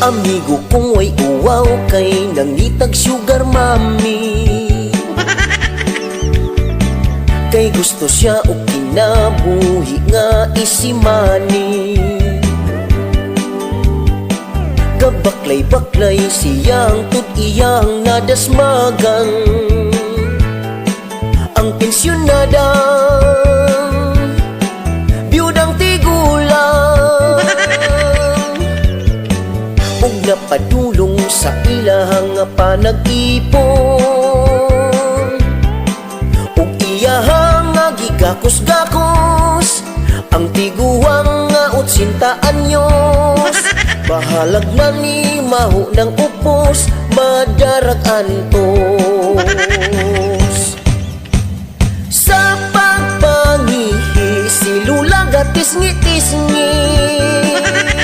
Amigo kong way uwaw kay nangitag sugar mami. Kay gusto siya o kinabuhi nga isimani. Gabaklay-baklay siyang tud-iyang nadasmagan. Ang pensyonadang biyudang tigulang ug napadulong sa ilahang panag-ipon. Ug iyahang gigakos-gakos ang tiguang nga 80 anyos. Bahalag na ni maho ng upos, madarag antos. Sa pagpangihi, si Lula gatis-ngitis-ngit.